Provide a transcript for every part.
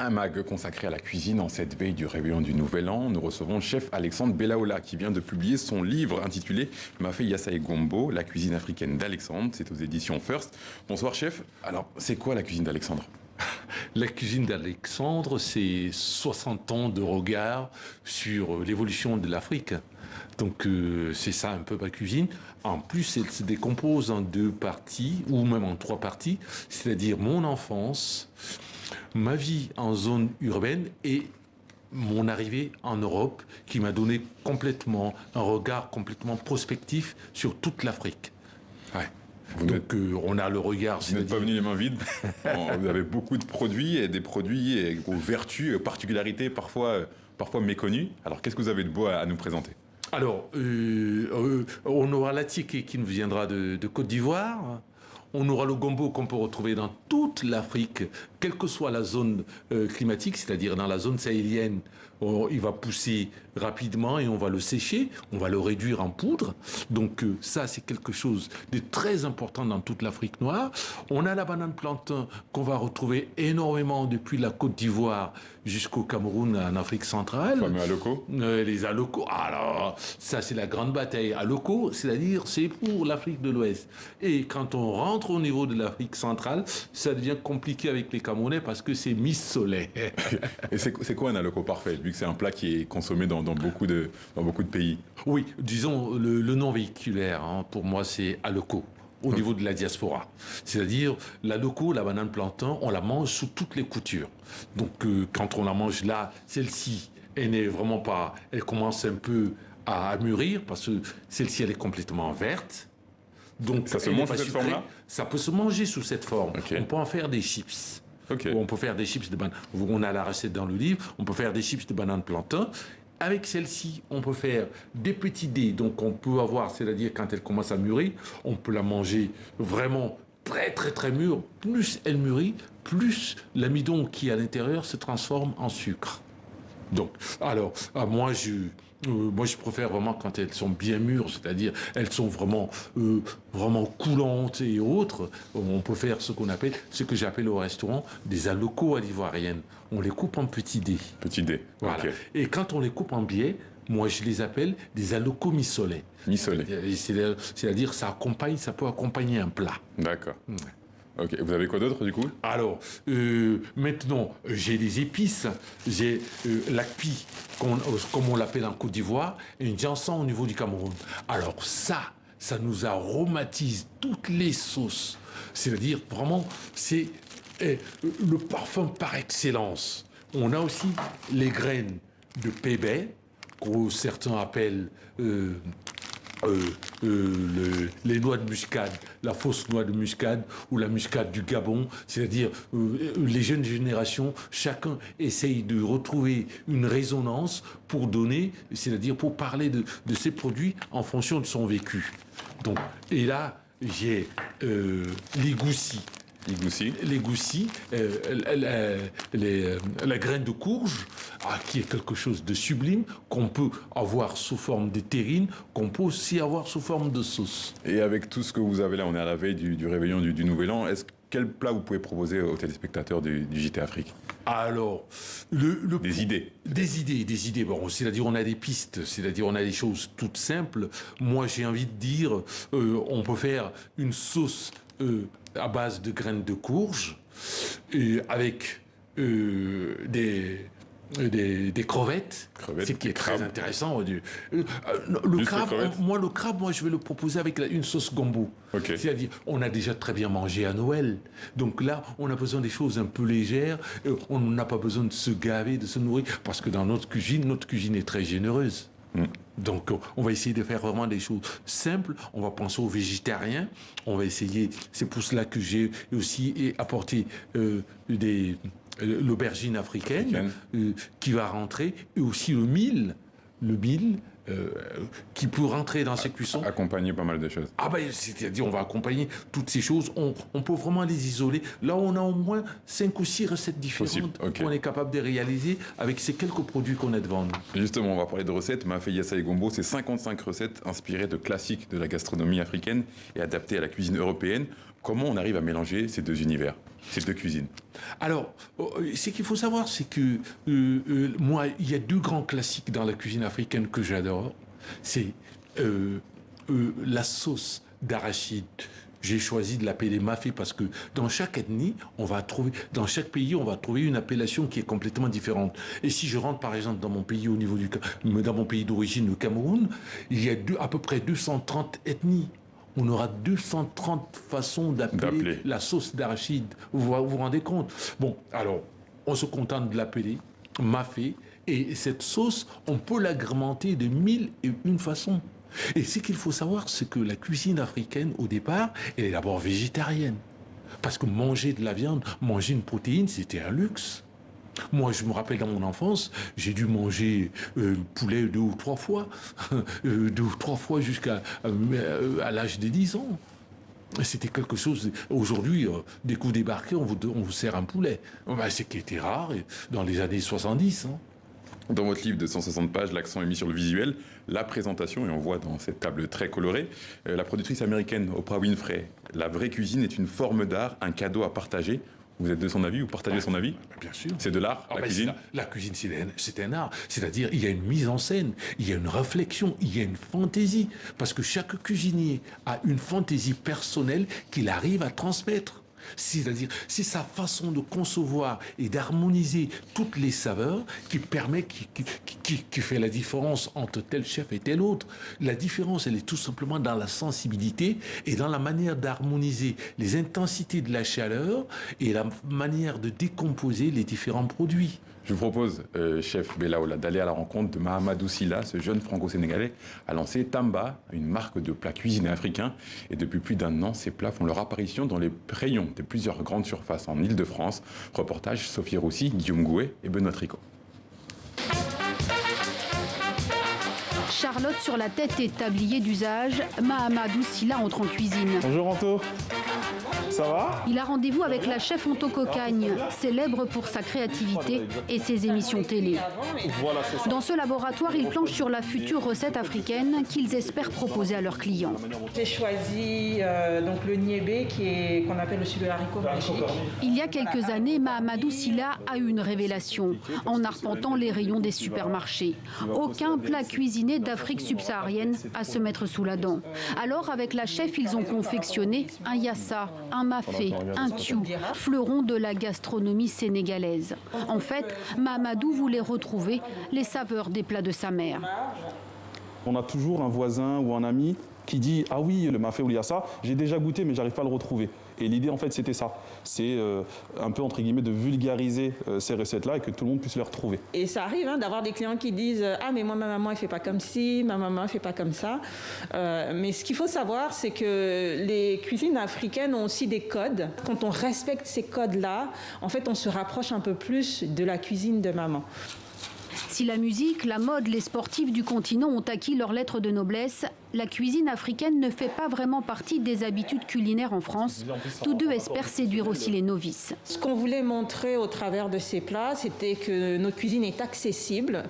Un mag consacré à la cuisine en cette veille du réveillon du Nouvel An. Nous recevons le chef Alexandre Belaola qui vient de publier son livre intitulé Mafé Yassa et Gombo, la cuisine africaine d'Alexandre. C'est aux éditions First. Bonsoir chef. Alors, c'est quoi la cuisine d'Alexandre? La cuisine d'Alexandre, c'est 60 ans de regard sur l'évolution de l'Afrique. Donc c'est ça un peu ma cuisine. En plus, elle se décompose en 2 parties, ou même en 3 parties, c'est-à-dire mon enfance, ma vie en zone urbaine et mon arrivée en Europe qui m'a donné complètement un regard complètement prospectif sur toute l'Afrique. Ouais. Donc on a le regard... Vous n'êtes pas venu les mains vides. Vous avez beaucoup de produits et des produits aux vertus, particularités parfois méconnues. Alors qu'est-ce que vous avez de beau à nous présenter? Alors, on aura l'attiéké qui nous viendra de Côte d'Ivoire. On aura le gombo qu'on peut retrouver dans toute l'Afrique, quelle que soit la zone climatique, c'est-à-dire dans la zone sahélienne, il va pousser rapidement et on va le sécher, on va le réduire en poudre. Donc ça, c'est quelque chose de très important dans toute l'Afrique noire. On a la banane plantain qu'on va retrouver énormément depuis la Côte d'Ivoire jusqu'au Cameroun, en Afrique centrale. Les fameux alocos. Les alocos. Alors, ça, c'est la grande bataille. Alocos, c'est-à-dire, c'est pour l'Afrique de l'Ouest. Et quand on rentre au niveau de l'Afrique centrale, ça devient compliqué avec les Camerounais parce que c'est Miss Soleil. Et c'est quoi un aloco parfait, vu que c'est un plat qui est consommé dans beaucoup de pays? Oui, disons, le nom véhiculaire, hein, pour moi, c'est aloco au niveau de la diaspora. C'est-à-dire, l'aloco, la banane plantain, on la mange sous toutes les coutures. Donc, quand on la mange là, celle-ci, elle n'est vraiment pas... Elle commence un peu à mûrir parce que celle-ci, elle est complètement verte. Donc, ça se mange sous cette forme-là? Ça peut se manger sous cette forme. Okay. On peut en faire des chips. Okay. On peut faire des chips de banane. On a la recette dans le livre. On peut faire des chips de banane plantain. Avec celle-ci, on peut faire des petits dés. Donc, on peut avoir, c'est-à-dire quand elle commence à mûrir, on peut la manger vraiment très, très, très mûre. Plus elle mûrit, plus l'amidon qui est à l'intérieur se transforme en sucre. Donc, alors, moi, je préfère vraiment quand elles sont bien mûres, c'est-à-dire elles sont vraiment coulantes et autres. On peut faire ce qu'on appelle, ce que j'appelle au restaurant, des alocos à l'ivoirienne. On les coupe en petits dés. Petits dés. Voilà. Okay. Et quand on les coupe en biais, moi je les appelle des alocos mi-soleil. Mi-soleil. C'est-à-dire ça peut accompagner un plat. D'accord. Ouais. Ok, vous avez quoi d'autre du coup? Alors, maintenant, j'ai des épices, j'ai l'akpi, comme on l'appelle en Côte d'Ivoire, et une jansan au niveau du Cameroun. Alors ça nous aromatise toutes les sauces. C'est-à-dire, vraiment, c'est le parfum par excellence. On a aussi les graines de pébé, que certains appellent... les noix de muscade, la fausse noix de muscade ou la muscade du Gabon, c'est-à-dire les jeunes générations, chacun essaye de retrouver une résonance pour donner, c'est-à-dire pour parler de ces produits en fonction de son vécu. Donc, et là, j'ai les goussis. Les goussis, la graine de courge, qui est quelque chose de sublime, qu'on peut avoir sous forme de terrine, qu'on peut aussi avoir sous forme de sauce. Et avec tout ce que vous avez là, on est à la veille du réveillon du Nouvel An, quel plat vous pouvez proposer aux téléspectateurs du JT Afrique? Alors, des idées. Bon, c'est-à-dire on a des pistes, c'est-à-dire on a des choses toutes simples. Moi, j'ai envie de dire, on peut faire une sauce à base de graines de courge, avec des crevettes, ce qui est très intéressant. Le crabe, moi, je vais le proposer avec une sauce gombo. Okay. C'est-à-dire, on a déjà très bien mangé à Noël. Donc là, on a besoin des choses un peu légères. On n'a pas besoin de se gaver, de se nourrir, parce que dans notre cuisine est très généreuse. Donc, on va essayer de faire vraiment des choses simples. On va penser aux végétariens. On va essayer. C'est pour cela que j'ai aussi apporté l'aubergine africaine qui va rentrer, et aussi le mil qui peut rentrer dans ces cuissons. Accompagner pas mal de choses. C'est-à-dire on va accompagner toutes ces choses. On peut vraiment les isoler. Là, on a au moins 5 ou 6 recettes différentes qu'on est capable de réaliser avec ces quelques produits qu'on a devant nous. Justement, on va parler de recettes. Mafé Yassa et Gombo, c'est 55 recettes inspirées de classiques de la gastronomie africaine et adaptées à la cuisine européenne. Comment on arrive à mélanger ces deux univers, ces deux cuisines? Alors, ce qu'il faut savoir, c'est que moi, il y a deux grands classiques dans la cuisine africaine que j'adore. C'est la sauce d'arachide. J'ai choisi de l'appeler mafé parce que dans chaque ethnie, dans chaque pays, on va trouver une appellation qui est complètement différente. Et si je rentre par exemple dans mon pays dans mon pays d'origine, le Cameroun, il y a à peu près 230 ethnies. On aura 230 façons d'appeler la sauce d'arachide. Vous vous rendez compte? Bon, alors, on se contente de l'appeler mafé. Et cette sauce, on peut l'agrémenter de 1001 façons. Et ce qu'il faut savoir, c'est que la cuisine africaine, au départ, elle est d'abord végétarienne. Parce que manger de la viande, manger une protéine, c'était un luxe. Moi, je me rappelle dans mon enfance, j'ai dû manger poulet 2 ou 3 fois. 2 ou 3 fois jusqu'à l'âge de 10 ans. C'était quelque chose... Aujourd'hui, dès que vous débarquez, on vous sert un poulet. Ben, c'est qui était rare dans les années 70. Hein. Dans votre livre de 160 pages, l'accent est mis sur le visuel, la présentation, et on voit dans cette table très colorée, la productrice américaine Oprah Winfrey, la vraie cuisine est une forme d'art, un cadeau à partager. Vous êtes de son avis, vous partagez son avis? Bien sûr. C'est de l'art, la cuisine? La cuisine, c'est un art. C'est-à-dire, il y a une mise en scène, il y a une réflexion, il y a une fantaisie. Parce que chaque cuisinier a une fantaisie personnelle qu'il arrive à transmettre. C'est-à-dire, c'est sa façon de concevoir et d'harmoniser toutes les saveurs qui fait la différence entre tel chef et tel autre. La différence, elle est tout simplement dans la sensibilité et dans la manière d'harmoniser les intensités de la chaleur et la manière de décomposer les différents produits. Je vous propose, chef Belaola, d'aller à la rencontre de Mahamadou Sylla. Ce jeune franco-sénégalais a lancé Tamba, une marque de plats cuisinés africains. Et depuis plus d'1 an, ces plats font leur apparition dans les rayons de plusieurs grandes surfaces en Ile-de-France. Reportage Sophie Roussy, Guillaume Gouet et Benoît Tricot. Charlotte sur la tête et tablier d'usage, Mahamadou Sylla entre en cuisine. Bonjour Anto. Ça va? Il a rendez-vous avec la chef Anto Cocagne, célèbre pour sa créativité et ses émissions télé. Dans ce laboratoire, ils planchent sur la future recette africaine qu'ils espèrent proposer à leurs clients. J'ai choisi donc le niébé qu'on appelle aussi le haricot magique. Il y a quelques années, Mahamadou Sylla a eu une révélation en arpentant les rayons des supermarchés. Aucun plat cuisiné d'Afrique subsaharienne à se mettre sous la dent. Alors, avec la chef, ils ont confectionné un yassa, un mafé, un tiou, fleuron de la gastronomie sénégalaise. En fait, Mahamadou voulait retrouver les saveurs des plats de sa mère. On a toujours un voisin ou un ami qui dit « Ah oui, le mafé ou le yassa, j'ai déjà goûté mais j'arrive pas à le retrouver ». Et l'idée en fait c'était ça, c'est un peu entre guillemets de vulgariser ces recettes-là et que tout le monde puisse les retrouver. Et ça arrive d'avoir des clients qui disent « Ah mais moi ma maman elle fait pas comme ci, ma maman elle fait pas comme ça ». Mais ce qu'il faut savoir c'est que les cuisines africaines ont aussi des codes. Quand on respecte ces codes-là, en fait on se rapproche un peu plus de la cuisine de maman. Si la musique, la mode, les sportifs du continent ont acquis leurs lettres de noblesse, la cuisine africaine ne fait pas vraiment partie des habitudes culinaires en France. Tous deux espèrent séduire aussi les novices. Ce qu'on voulait montrer au travers de ces plats, c'était que notre cuisine est accessible,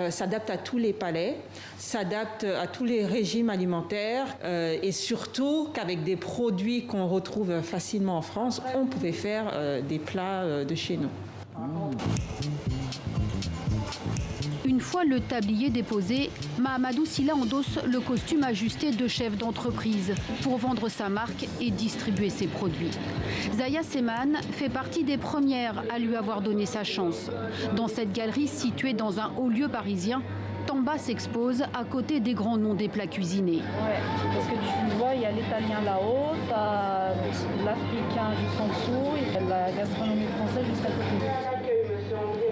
s'adapte à tous les palais, s'adapte à tous les régimes alimentaires et surtout qu'avec des produits qu'on retrouve facilement en France, on pouvait faire des plats de chez nous. Une fois le tablier déposé, Mahamadou Sylla endosse le costume ajusté de chef d'entreprise pour vendre sa marque et distribuer ses produits. Zaya Seman fait partie des premières à lui avoir donné sa chance. Dans cette galerie située dans un haut lieu parisien, Tamba s'expose à côté des grands noms des plats cuisinés. Ouais, parce que tu vois, il y a l'italien là-haut, tu as l'africain juste en dessous, et la gastronomie française juste à côté.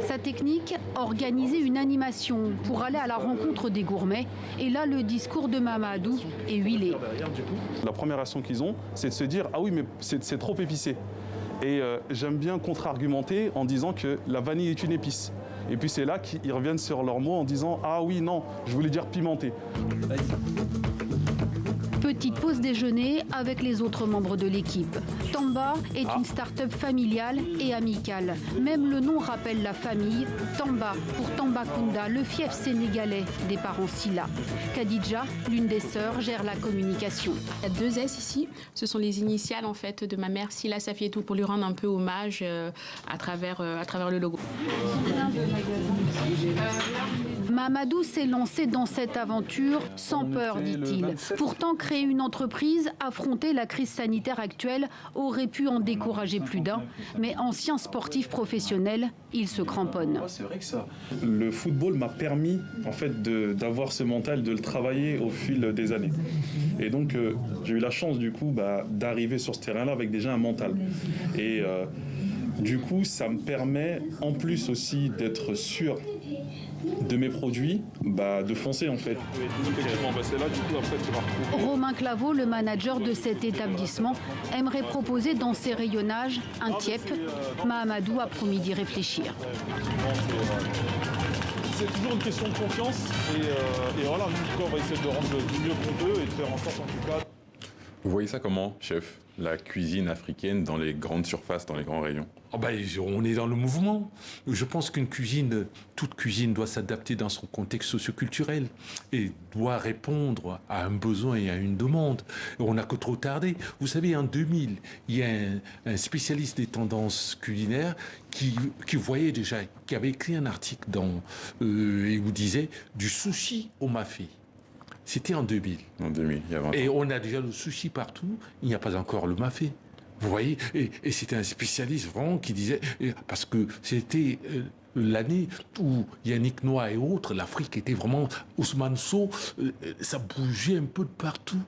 Sa technique, organiser une animation pour aller à la rencontre des gourmets. Et là, le discours de Mahamadou est huilé. La première action qu'ils ont, c'est de se dire « Ah oui, mais c'est trop épicé ». Et j'aime bien contre-argumenter en disant que la vanille est une épice. Et puis c'est là qu'ils reviennent sur leurs mots en disant « Ah oui, non, je voulais dire pimenté ». Petite pause déjeuner avec les autres membres de l'équipe. Tamba est une start-up familiale et amicale. Même le nom rappelle la famille. Tamba pour Tambacounda, le fief sénégalais des parents Silla. Khadija, l'une des sœurs, gère la communication. Il y a 2 S ici. Ce sont les initiales en fait de ma mère Silla Safietou pour lui rendre un peu hommage à travers le logo. Mahamadou s'est lancé dans cette aventure sans peur, dit-il. Pourtant, créer une entreprise, affronter la crise sanitaire actuelle aurait pu en décourager plus d'un. Mais ancien sportif professionnel, il se cramponne. C'est vrai que ça. Le football m'a permis en fait d'avoir ce mental, de le travailler au fil des années. Et donc j'ai eu la chance du coup d'arriver sur ce terrain-là avec déjà un mental. Et du coup, ça me permet en plus aussi d'être sûr de mes produits, de foncer en fait. Romain Claveau, le manager de cet établissement, aimerait proposer dans ses rayonnages un TIEP. Mahamadou a promis d'y réfléchir. C'est toujours une question de confiance et voilà, nous on va essayer de rendre du mieux qu'on peut et de faire en sorte en tout cas. Vous voyez ça comment, chef? La cuisine africaine dans les grandes surfaces, dans les grands rayons? On est dans le mouvement. Je pense toute cuisine doit s'adapter dans son contexte socioculturel et doit répondre à un besoin et à une demande. On n'a que trop tardé. Vous savez, en 2000, il y a un spécialiste des tendances culinaires qui voyait déjà, qui avait écrit un article et où disait du sushi au mafé. C'était en 2000. En 2000, il y a 20 ans. Et on a déjà le sushi partout, il n'y a pas encore le mafé. Vous voyez, et c'était un spécialiste vraiment qui disait, parce que c'était l'année où Yannick Noah et autres, l'Afrique était vraiment Ousmane Sow, ça bougeait un peu de partout.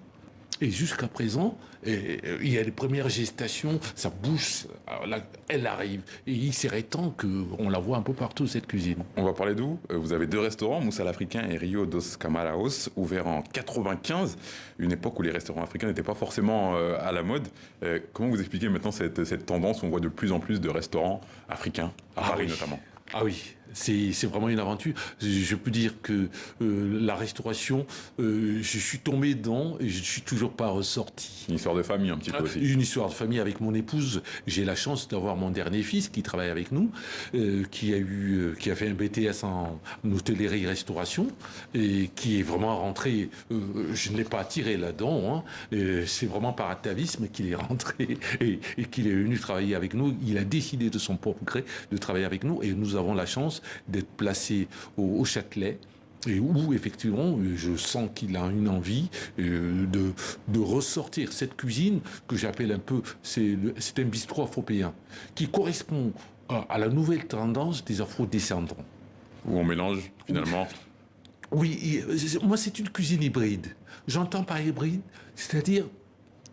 Et jusqu'à présent, il y a les premières gestations, ça bouge, elle arrive. Et il serait temps qu'on la voit un peu partout, cette cuisine. On va parler d'où? Vous avez 2 restaurants, Moussa l'Africain et Rio dos Camaraos, ouverts en 95, une époque où les restaurants africains n'étaient pas forcément à la mode. Comment vous expliquez maintenant cette tendance où on voit de plus en plus de restaurants africains, à Paris notamment? Ah oui, c'est vraiment une aventure. Je peux dire que la restauration, je suis tombé dedans et je ne suis toujours pas ressorti. Une histoire de famille un petit peu aussi. Une histoire de famille avec mon épouse. J'ai la chance d'avoir mon dernier fils qui travaille avec nous, qui a fait un BTS en hôtellerie-restauration et qui est vraiment rentré. Je ne l'ai pas attiré là-dedans. C'est vraiment par atavisme qu'il est rentré et qu'il est venu travailler avec nous. Il a décidé de son propre gré de travailler avec nous et nous avons la chance d'être placé au Châtelet et où effectivement je sens qu'il a une envie de ressortir cette cuisine que j'appelle un peu, c'est un bistrot afro-péen qui correspond à la nouvelle tendance des afro-descendants. Où on mélange finalement. Oui, moi c'est une cuisine hybride. J'entends par hybride, c'est-à-dire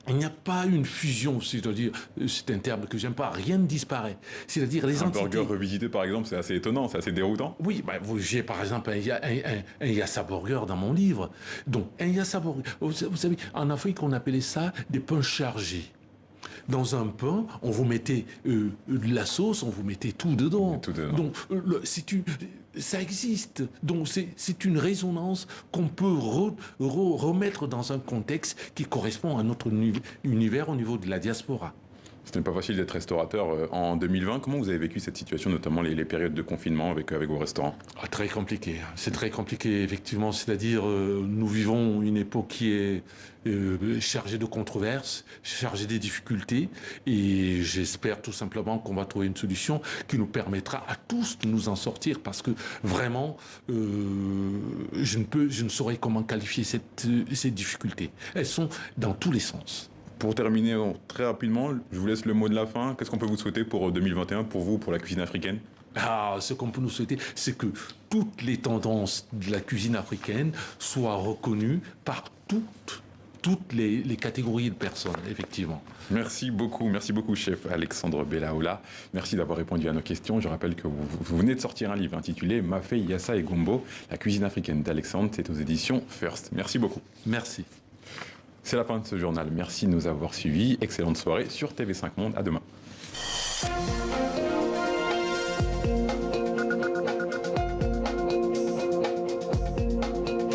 il n'y a pas une fusion, c'est-à-dire, c'est un terme que j'aime pas, rien ne disparaît. C'est-à-dire les entités... Un burger revisité par exemple, c'est assez étonnant, c'est assez déroutant. Oui, j'ai par exemple un Yassa Burger dans mon livre. Donc un Yassa Burger, vous savez, en Afrique on appelait ça des pains chargés. Dans un pain, on vous mettait de la sauce, on vous mettait tout dedans. Donc, ça existe. Donc, c'est une résonance qu'on peut remettre dans un contexte qui correspond à notre univers au niveau de la diaspora. Ce n'est pas facile d'être restaurateur en 2020. Comment vous avez vécu cette situation, notamment les périodes de confinement avec vos restaurants? Très compliqué. C'est très compliqué, effectivement. C'est-à-dire, nous vivons une époque qui est chargée de controverses, chargée des difficultés. Et j'espère tout simplement qu'on va trouver une solution qui nous permettra à tous de nous en sortir. Parce que vraiment, je ne saurais comment qualifier ces difficultés. Elles sont dans tous les sens. Pour terminer très rapidement, je vous laisse le mot de la fin. Qu'est-ce qu'on peut vous souhaiter pour 2021, pour vous, pour la cuisine africaine? Ce qu'on peut nous souhaiter, c'est que toutes les tendances de la cuisine africaine soient reconnues par toutes les catégories de personnes, effectivement. Merci beaucoup, chef Alexandre Bellaola. Merci d'avoir répondu à nos questions. Je rappelle que vous venez de sortir un livre intitulé Mafé, Yassa et Gombo, la cuisine africaine d'Alexandre. C'est aux éditions First. Merci beaucoup. Merci. C'est la fin de ce journal. Merci de nous avoir suivis. Excellente soirée sur TV5 Monde. À demain.